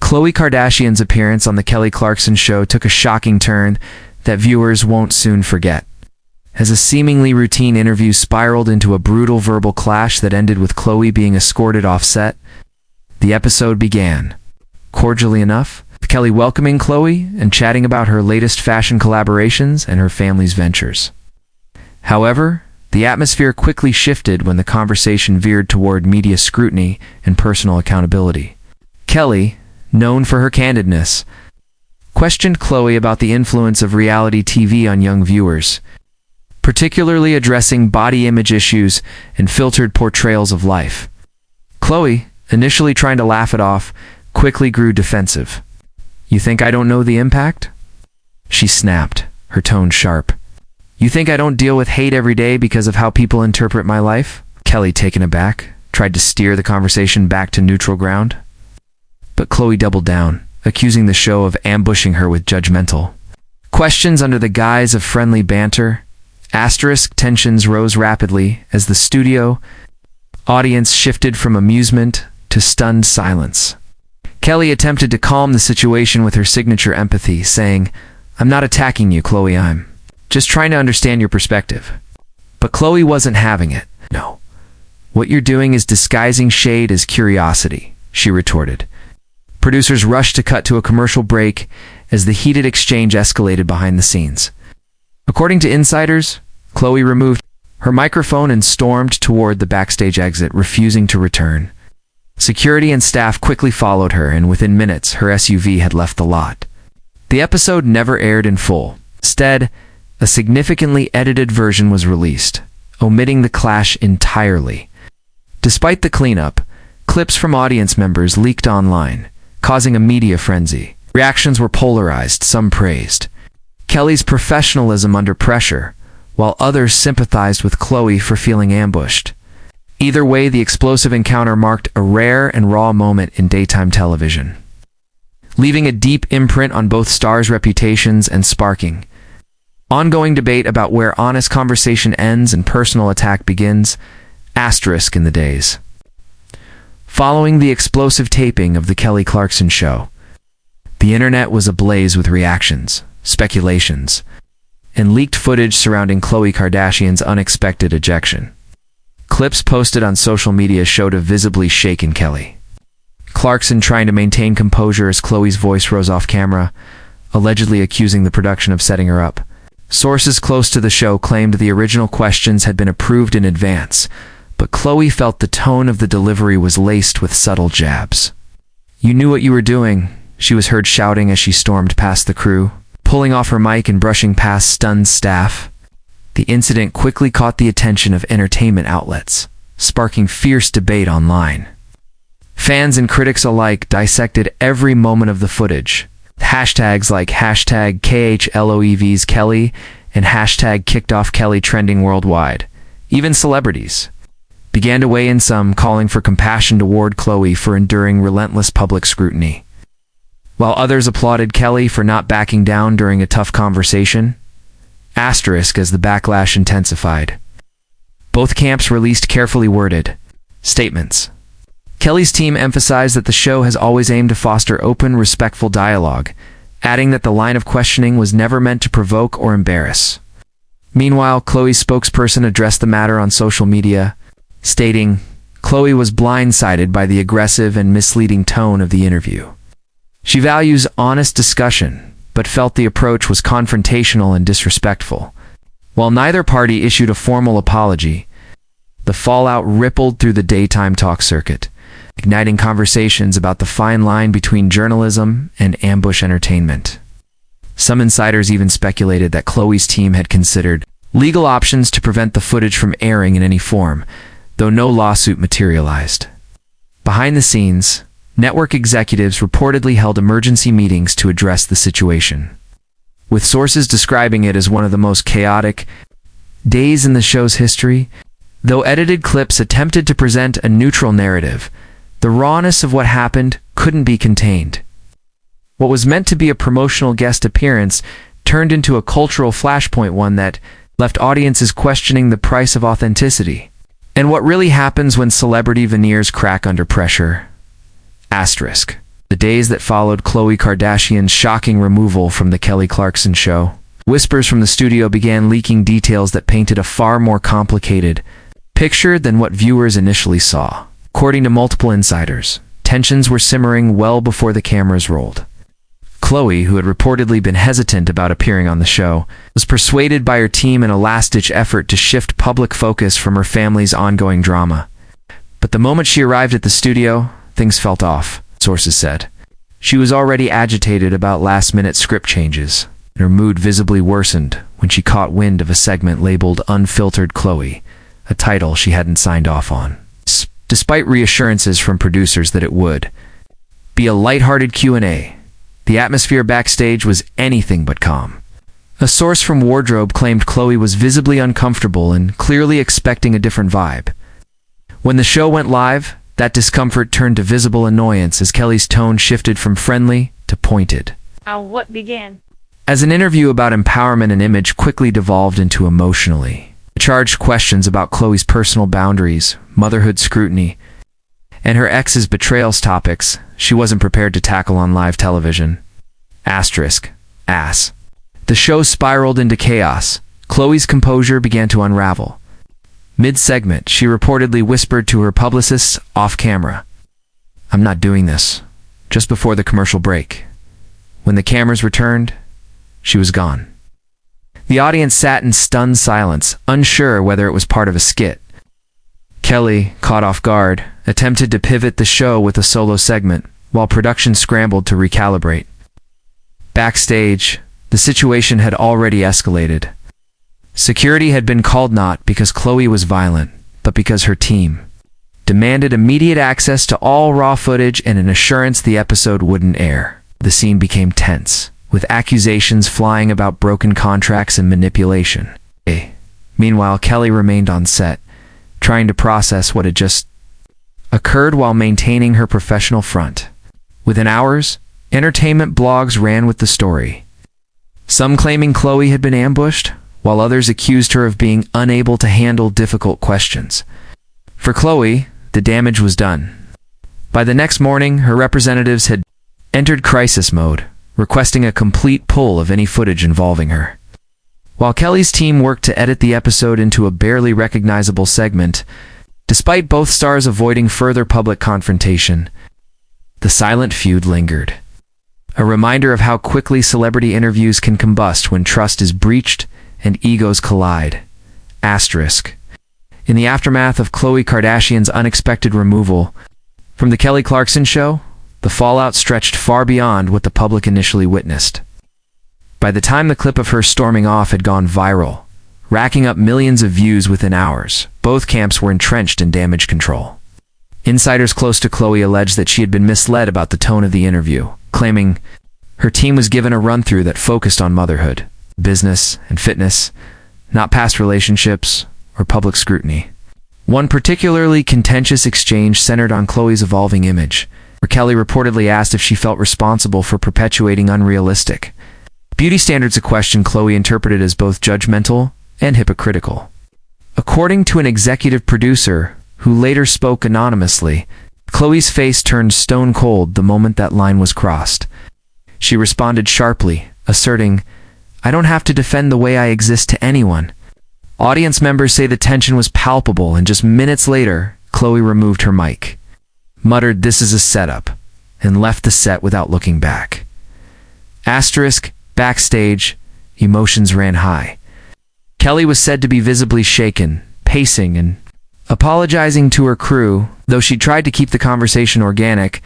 Khloe Kardashian's appearance on the Kelly Clarkson Show took a shocking turn that viewers won't soon forget, as a seemingly routine interview spiraled into a brutal verbal clash that ended with Khloe being escorted off set. The episode began cordially enough, with Kelly welcoming Khloe and chatting about her latest fashion collaborations and her family's ventures. However, the atmosphere quickly shifted when the conversation veered toward media scrutiny and personal accountability. Kelly, known for her candidness, questioned Khloe about the influence of reality TV on young viewers, particularly addressing body image issues and filtered portrayals of life. Khloe, initially trying to laugh it off, quickly grew defensive. "You think I don't know the impact?" she snapped, her tone sharp. "You think I don't deal with hate every day because of how people interpret my life?" Kelly, taken aback, tried to steer the conversation back to neutral ground. But Khloe doubled down, accusing the show of ambushing her with judgmental questions under the guise of friendly banter. Tensions rose rapidly as the studio audience shifted from amusement to stunned silence. Kelly attempted to calm the situation with her signature empathy, saying, "I'm not attacking you, Khloe, I'm just trying to understand your perspective." But Khloe wasn't having it. "No. What you're doing is disguising shade as curiosity," she retorted. Producers rushed to cut to a commercial break as the heated exchange escalated behind the scenes. According to insiders, Khloe removed her microphone and stormed toward the backstage exit, refusing to return. Security and staff quickly followed her, and within minutes, her SUV had left the lot. The episode never aired in full. Instead, a significantly edited version was released, omitting the clash entirely. Despite the cleanup, clips from audience members leaked online, causing a media frenzy. Reactions were polarized, some praised Kelly's professionalism under pressure, while others sympathized with Khloe for feeling ambushed. Either way, the explosive encounter marked a rare and raw moment in daytime television, leaving a deep imprint on both stars' reputations and sparking ongoing debate about where honest conversation ends and personal attack begins. In the days following the explosive taping of the Kelly Clarkson Show, the internet was ablaze with reactions, speculations, and leaked footage surrounding Khloe Kardashian's unexpected ejection. Clips posted on social media showed a visibly shaken Kelly Clarkson trying to maintain composure as Khloe's voice rose off camera, allegedly accusing the production of setting her up. Sources close to the show claimed the original questions had been approved in advance, but Khloe felt the tone of the delivery was laced with subtle jabs. "You knew what you were doing," she was heard shouting as she stormed past the crew, pulling off her mic and brushing past stunned staff. The incident quickly caught the attention of entertainment outlets, sparking fierce debate online. Fans and critics alike dissected every moment of the footage. Hashtags like #KHLOEV's Kelly and #KickedOffKelly trending worldwide. Even celebrities began to weigh in, some calling for compassion toward Khloe for enduring relentless public scrutiny, while others applauded Kelly for not backing down during a tough conversation. As the backlash intensified, both camps released carefully worded statements. Kelly's team emphasized that the show has always aimed to foster open, respectful dialogue, adding that the line of questioning was never meant to provoke or embarrass. Meanwhile, Khloe's spokesperson addressed the matter on social media, stating, "Khloe was blindsided by the aggressive and misleading tone of the interview. She values honest discussion, but felt the approach was confrontational and disrespectful." While neither party issued a formal apology, the fallout rippled through the daytime talk circuit, igniting conversations about the fine line between journalism and ambush entertainment. Some insiders even speculated that Khloe's team had considered legal options to prevent the footage from airing in any form, though no lawsuit materialized. Behind the scenes, network executives reportedly held emergency meetings to address the situation, with sources describing it as one of the most chaotic days in the show's history. Though edited clips attempted to present a neutral narrative, the rawness of what happened couldn't be contained. What was meant to be a promotional guest appearance turned into a cultural flashpoint, one that left audiences questioning the price of authenticity. And what really happens when celebrity veneers crack under pressure? The days that followed Khloe Kardashian's shocking removal from the Kelly Clarkson Show, whispers from the studio began leaking details that painted a far more complicated picture than what viewers initially saw. According to multiple insiders, tensions were simmering well before the cameras rolled. Khloe, who had reportedly been hesitant about appearing on the show, was persuaded by her team in a last-ditch effort to shift public focus from her family's ongoing drama. But the moment she arrived at the studio, things felt off, sources said. She was already agitated about last-minute script changes, and her mood visibly worsened when she caught wind of a segment labeled Unfiltered Khloe, a title she hadn't signed off on. Despite reassurances from producers that it would be a lighthearted Q&A, the atmosphere backstage was anything but calm. A source from Wardrobe claimed Khloe was visibly uncomfortable and clearly expecting a different vibe. When the show went live, that discomfort turned to visible annoyance as Kelly's tone shifted from friendly to pointed. What began As an interview about empowerment and image quickly devolved into emotionally charged questions about Khloe's personal boundaries, motherhood scrutiny, and her ex's betrayals, topics she wasn't prepared to tackle on live television. Ass. The show spiraled into chaos. Khloe's composure began to unravel. Mid-segment, she reportedly whispered to her publicists off-camera, "I'm not doing this," just before the commercial break. When the cameras returned, she was gone. The audience sat in stunned silence, unsure whether it was part of a skit. Kelly, caught off guard, attempted to pivot the show with a solo segment, while production scrambled to recalibrate. Backstage, the situation had already escalated. Security had been called not because Khloe was violent, but because her team demanded immediate access to all raw footage and an assurance the episode wouldn't air. The scene became tense, with accusations flying about broken contracts and manipulation. Meanwhile, Kelly remained on set, trying to process what had just occurred while maintaining her professional front. Within hours, entertainment blogs ran with the story. Some claiming Khloe had been ambushed, while others accused her of being unable to handle difficult questions. For Khloe, the damage was done. By the next morning, her representatives had entered crisis mode, requesting a complete pull of any footage involving her. While Kelly's team worked to edit the episode into a barely recognizable segment, despite both stars avoiding further public confrontation, the silent feud lingered. A reminder of how quickly celebrity interviews can combust when trust is breached and egos collide. In the aftermath of Khloe Kardashian's unexpected removal from the Kelly Clarkson Show, the fallout stretched far beyond what the public initially witnessed. By the time the clip of her storming off had gone viral, racking up millions of views within hours, both camps were entrenched in damage control. Insiders close to Khloe alleged that she had been misled about the tone of the interview, claiming her team was given a run-through that focused on motherhood, business, and fitness, not past relationships or public scrutiny. One particularly contentious exchange centered on Khloe's evolving image, where Kelly reportedly asked if she felt responsible for perpetuating unrealistic beauty standards, a question Khloe interpreted as both judgmental and hypocritical. According to an executive producer who later spoke anonymously, Khloe's face turned stone cold the moment that line was crossed. She responded sharply, asserting, "I don't have to defend the way I exist to anyone." Audience members say the tension was palpable, and just minutes later, Khloe removed her mic, muttered, "This is a setup," and left the set without looking back. Backstage, emotions ran high. Kelly was said to be visibly shaken, pacing and apologizing to her crew. Though she tried to keep the conversation organic,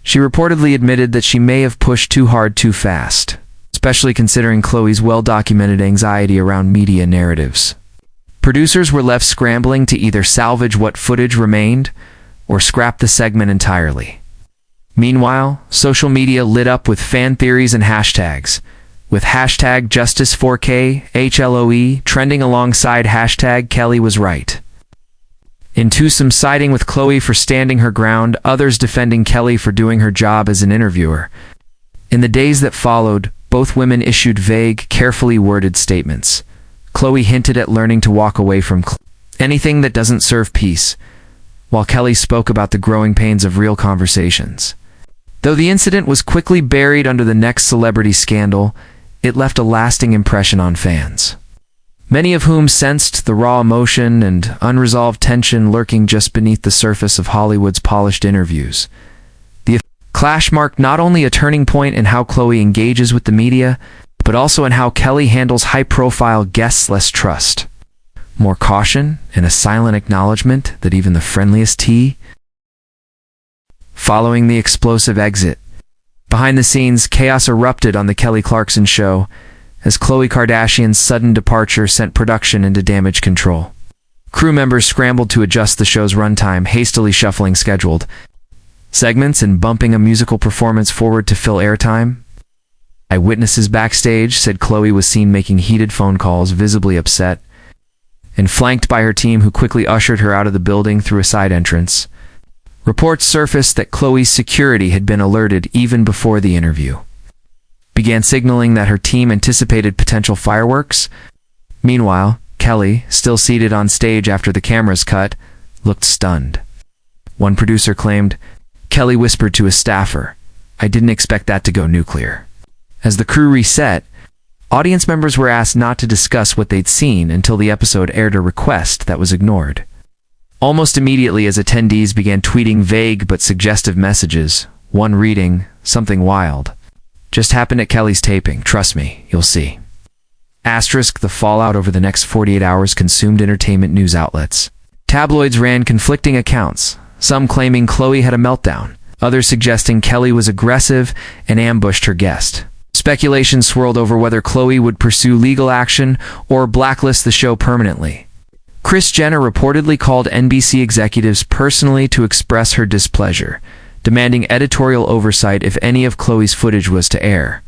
she reportedly admitted that she may have pushed too hard too fast, especially considering Khloe's well-documented anxiety around media narratives. Producers were left scrambling to either salvage what footage remained or scrap the segment entirely. Meanwhile, social media lit up with fan theories and hashtags, with hashtag Justice4K, HLOE, trending alongside hashtag Kelly was right. Some siding with Khloe for standing her ground, others defending Kelly for doing her job as an interviewer. In the days that followed, both women issued vague, carefully worded statements. Khloe hinted at learning to walk away from anything that doesn't serve peace, while Kelly spoke about the growing pains of real conversations. Though the incident was quickly buried under the next celebrity scandal, it left a lasting impression on fans, many of whom sensed the raw emotion and unresolved tension lurking just beneath the surface of Hollywood's polished interviews. The clash marked not only a turning point in how Khloe engages with the media, but also in how Kelly handles high-profile guests. Less trust, more caution, and a silent acknowledgement that even the friendliest tea. Following the explosive exit, behind the scenes, chaos erupted on the Kelly Clarkson Show as Khloe Kardashian's sudden departure sent production into damage control. Crew members scrambled to adjust the show's runtime, hastily shuffling scheduled segments and bumping a musical performance forward to fill airtime. Eyewitnesses backstage said Khloe was seen making heated phone calls, visibly upset, and flanked by her team, who quickly ushered her out of the building through a side entrance. Reports surfaced that Khloe's security had been alerted even before the interview, began signaling that her team anticipated potential fireworks. Meanwhile, Kelly, still seated on stage after the cameras cut, looked stunned. One producer claimed, Kelly whispered to a staffer, "I didn't expect that to go nuclear." As the crew reset, audience members were asked not to discuss what they'd seen until the episode aired, a request that was ignored. Almost immediately, as attendees began tweeting vague but suggestive messages, one reading, "Something wild just happened at Kelly's taping. Trust me, you'll see." Asterisk, the fallout over the next 48 hours consumed entertainment news outlets. Tabloids ran conflicting accounts, some claiming Khloe had a meltdown, others suggesting Kelly was aggressive and ambushed her guest. Speculation swirled over whether Khloe would pursue legal action or blacklist the show permanently. Kris Jenner reportedly called NBC executives personally to express her displeasure, demanding editorial oversight if any of Khloe's footage was to air.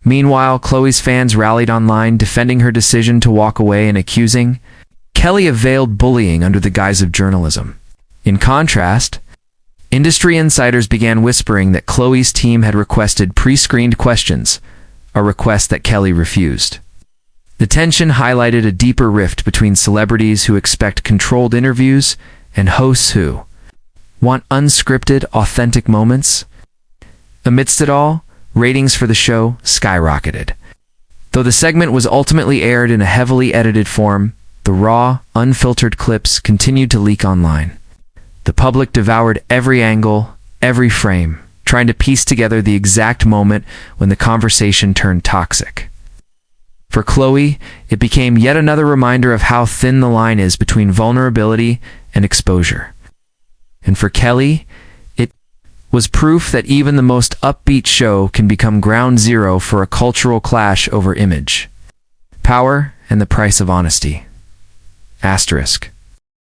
Meanwhile, Khloe's fans rallied online, defending her decision to walk away and accusing Kelly of veiled bullying under the guise of journalism. In contrast, industry insiders began whispering that Khloe's team had requested pre-screened questions, a request that Kelly refused. The tension highlighted a deeper rift between celebrities who expect controlled interviews and hosts who want unscripted, authentic moments. Amidst it all, ratings for the show skyrocketed. Though the segment was ultimately aired in a heavily edited form, the raw, unfiltered clips continued to leak online. The public devoured every angle, every frame, trying to piece together the exact moment when the conversation turned toxic. For Khloe, it became yet another reminder of how thin the line is between vulnerability and exposure. And for Kelly, it was proof that even the most upbeat show can become ground zero for a cultural clash over image, power, and the price of honesty. Asterisk.